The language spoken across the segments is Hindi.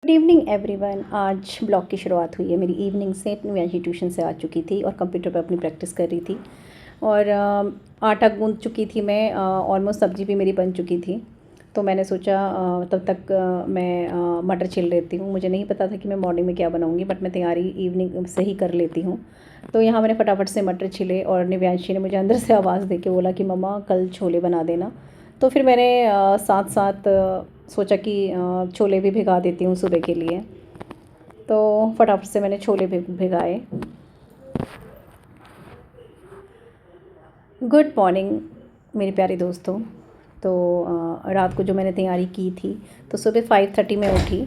Good evening everyone. आज ब्लॉग की शुरुआत हुई है मेरी इवनिंग से। निव्यांशी ट्यूशन से आ चुकी थी और कंप्यूटर पर अपनी प्रैक्टिस कर रही थी और आटा गूंद चुकी थी मैं। ऑलमोस्ट सब्ज़ी भी मेरी बन चुकी थी। तो मैंने सोचा तब तक मैं मटर छील लेती हूँ। मुझे नहीं पता था कि मैं मॉर्निंग में क्या बनाऊँगी, बट मैं तैयारी इवनिंग से ही कर लेती हूँ। तो यहाँ मैंने फटाफट से मटर छीले और निव्यांशी ने मुझे अंदर से आवाज़ दे के बोला कि मम्मा कल छोले बना देना। तो फिर मैंने साथ साथ सोचा कि छोले भी भिगा देती हूँ सुबह के लिए। तो फटाफट से मैंने छोले भी भिगाए। गुड मॉर्निंग मेरे प्यारे दोस्तों। तो रात को जो मैंने तैयारी की थी, तो सुबह 5:30 में उठी।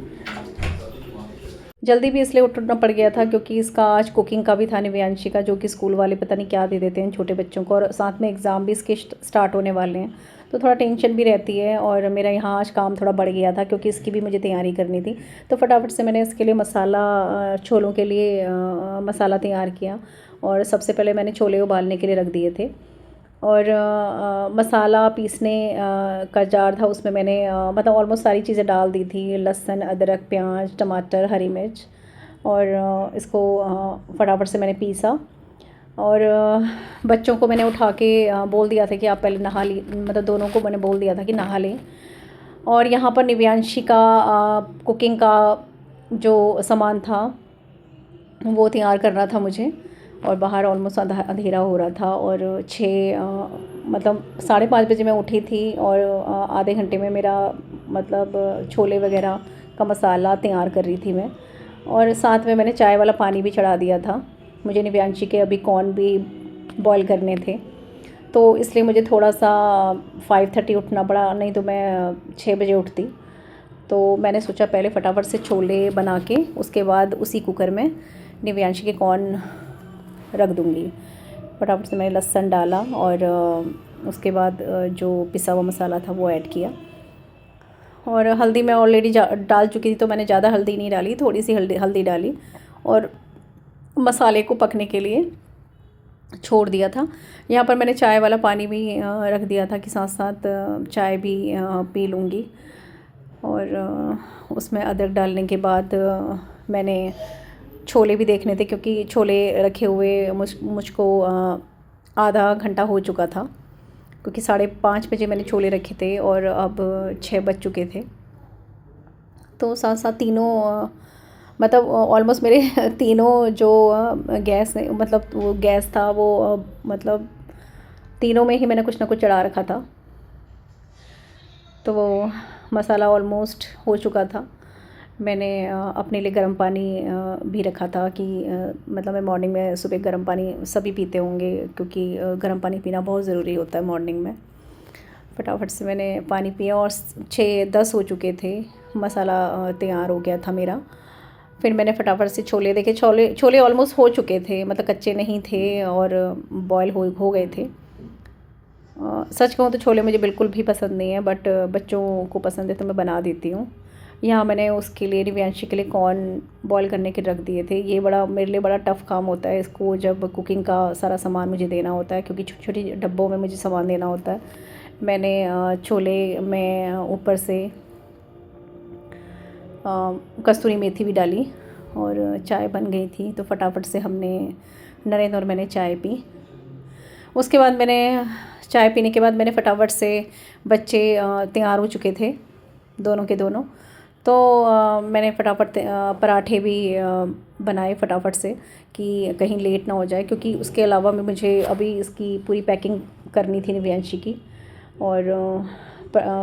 जल्दी भी इसलिए उठना पड़ गया था क्योंकि इसका आज कुकिंग का भी था, निव्यांशी का, जो कि स्कूल वाले पता नहीं क्या दे देते हैं छोटे बच्चों को, और साथ में एग्ज़ाम भी इसके स्टार्ट होने वाले हैं। तो थोड़ा टेंशन भी रहती है और मेरा यहाँ आज काम थोड़ा बढ़ गया था क्योंकि इसकी भी मुझे तैयारी करनी थी। तो फटाफट से मैंने इसके लिए मसाला, छोलों के लिए मसाला तैयार किया। और सबसे पहले मैंने छोले उबालने के लिए रख दिए थे और मसाला पीसने का जार था, उसमें मैंने मतलब ऑलमोस्ट सारी चीज़ें डाल दी थी। लहसुन, अदरक, प्याज, टमाटर, हरी मिर्च, और इसको फटाफट से मैंने पीसा। और बच्चों को मैंने उठा के बोल दिया था कि आप पहले नहा ली, मतलब दोनों को मैंने बोल दिया था कि नहा लें। और यहाँ पर निव्यांशी का कुकिंग का जो सामान था वो तैयार करना था मुझे। और बाहर ऑलमोस्ट अंधेरा हो रहा था और 6 मतलब 5:30 बजे मैं उठी थी और आधे घंटे में मेरा मतलब छोले वगैरह का मसाला तैयार कर रही थी मैं। और साथ में मैंने चाय वाला पानी भी चढ़ा दिया था। मुझे निव्यांशी के अभी कॉर्न भी बॉईल करने थे, तो इसलिए मुझे थोड़ा सा 5:30 उठना पड़ा, नहीं तो मैं 6 बजे उठती। तो मैंने सोचा पहले फटाफट से छोले बना के उसके बाद उसी कुकर में निव्यांशी के कॉर्न रख दूँगी। फटाफट से मैंने लहसुन डाला और उसके बाद जो पिसा हुआ मसाला था वो ऐड किया। और हल्दी मैं ऑलरेडी डाल चुकी थी, तो मैंने ज़्यादा हल्दी नहीं डाली, थोड़ी सी हल्दी डाली और मसाले को पकने के लिए छोड़ दिया था। यहाँ पर मैंने चाय वाला पानी भी रख दिया था कि साथ साथ चाय भी पी लूँगी। और उसमें अदरक डालने के बाद मैंने छोले भी देखने थे क्योंकि छोले रखे हुए मुझको आधा घंटा हो चुका था, क्योंकि 5:30 बजे मैंने छोले रखे थे और अब 6 बज चुके थे। तो साथ साथ तीनों मतलब ऑलमोस्ट मेरे तीनों जो गैस मतलब वो गैस था वो मतलब तीनों में ही मैंने कुछ ना कुछ चढ़ा रखा था। तो वो मसाला ऑलमोस्ट हो चुका था। मैंने अपने लिए गर्म पानी भी रखा था कि मतलब मैं मॉर्निंग में सुबह गर्म पानी सभी पीते होंगे, क्योंकि गर्म पानी पीना बहुत ज़रूरी होता है मॉर्निंग में। फटाफट से मैंने पानी पिया और 6:10 हो चुके थे। मसाला तैयार हो गया था मेरा। फिर मैंने फटाफट से छोले देखे। छोले छोले ऑलमोस्ट हो चुके थे, मतलब कच्चे नहीं थे और बॉयल हो गए थे। सच कहूँ तो छोले मुझे बिल्कुल भी पसंद नहीं है, बट बच्चों को पसंद है तो मैं बना देती हूँ। यहाँ मैंने उसके लिए, निव्यांशी के लिए, कॉर्न बॉयल करने के रख दिए थे। ये बड़ा मेरे लिए बड़ा टफ़ काम होता है, इसको जब कुकिंग का सारा सामान मुझे देना होता है, क्योंकि छोटी छोटी डब्बों में मुझे सामान देना होता है। मैंने छोले में ऊपर से कस्तूरी मेथी भी डाली और चाय बन गई थी। तो फटाफट से हमने, नरेंद्र और मैंने चाय पी। उसके बाद मैंने चाय पीने के बाद मैंने फटाफट से, बच्चे तैयार हो चुके थे दोनों के दोनों, तो मैंने फटाफट पराठे भी बनाए फटाफट से कि कहीं लेट ना हो जाए, क्योंकि उसके अलावा में मुझे अभी इसकी पूरी पैकिंग करनी थी निव्यांशी की। और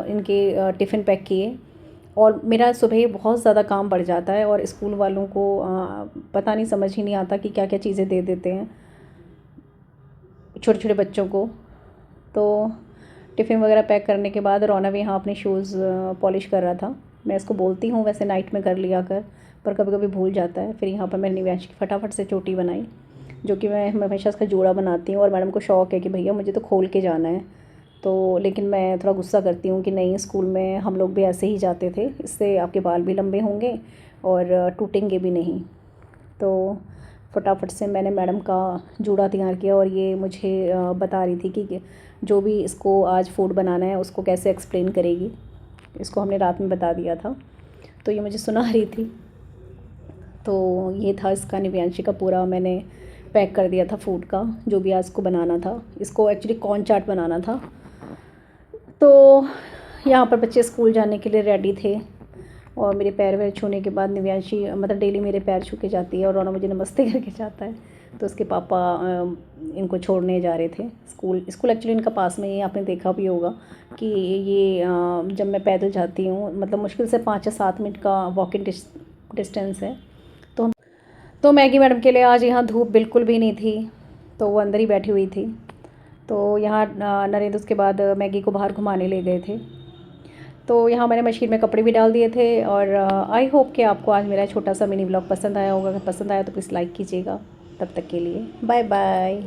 इनके टिफ़िन पैक किए। और मेरा सुबह बहुत ज़्यादा काम बढ़ जाता है और स्कूल वालों को पता नहीं, समझ ही नहीं आता कि क्या क्या चीज़ें दे देते हैं छोटे छोटे बच्चों को। तो टिफ़िन वगैरह पैक करने के बाद रौनक यहाँ अपने शूज़ पॉलिश कर रहा था। मैं इसको बोलती हूँ वैसे नाइट में कर लिया कर, पर कभी कभी भूल जाता है। फिर यहाँ पर मैंने निव्यांश की फटाफट से चोटी बनाई, जो कि मैं हमेशा इसका जोड़ा बनाती हूँ और मैडम को शौक़ है कि भैया मुझे तो खोल के जाना है। तो लेकिन मैं थोड़ा गुस्सा करती हूँ कि नहीं, स्कूल में हम लोग भी ऐसे ही जाते थे, इससे आपके बाल भी लंबे होंगे और टूटेंगे भी नहीं। तो फटाफट से मैंने मैडम का जूड़ा तैयार किया और ये मुझे बता रही थी कि जो भी इसको आज फूड बनाना है उसको कैसे एक्सप्लेन करेगी। इसको हमने रात में बता दिया था। तो ये मुझे सुना रही थी। तो ये था इसका निव्यांशी का पूरा, मैंने पैक कर दिया था फूड का, जो भी आज को बनाना था। इसको एक्चुअली कॉर्न चाट बनाना था। तो यहाँ पर बच्चे स्कूल जाने के लिए रेडी थे और मेरे पैर वैर छूने के बाद निव्यांशी मतलब डेली मेरे पैर छू के जाती है और रोना मुझे नमस्ते करके जाता है। तो उसके पापा इनको छोड़ने जा रहे थे स्कूल। स्कूल एक्चुअली इनका पास में ही, आपने देखा भी होगा कि ये जब मैं पैदल जाती हूँ मतलब मुश्किल से 5 या 7 मिनट का वॉकिंग डिस्टेंस है। तो मैगी मैडम के लिए आज यहाँ धूप बिल्कुल भी नहीं थी, तो वो अंदर ही बैठी हुई थी। तो यहाँ नरेंद्र उसके बाद मैगी को बाहर घुमाने ले गए थे। तो यहाँ मैंने मशीन में कपड़े भी डाल दिए थे। और आई होप कि आपको आज मेरा छोटा सा मिनी ब्लॉग पसंद आया होगा। अगर पसंद आया तो प्लीज़ लाइक कीजिएगा। तब तक के लिए बाय बाय।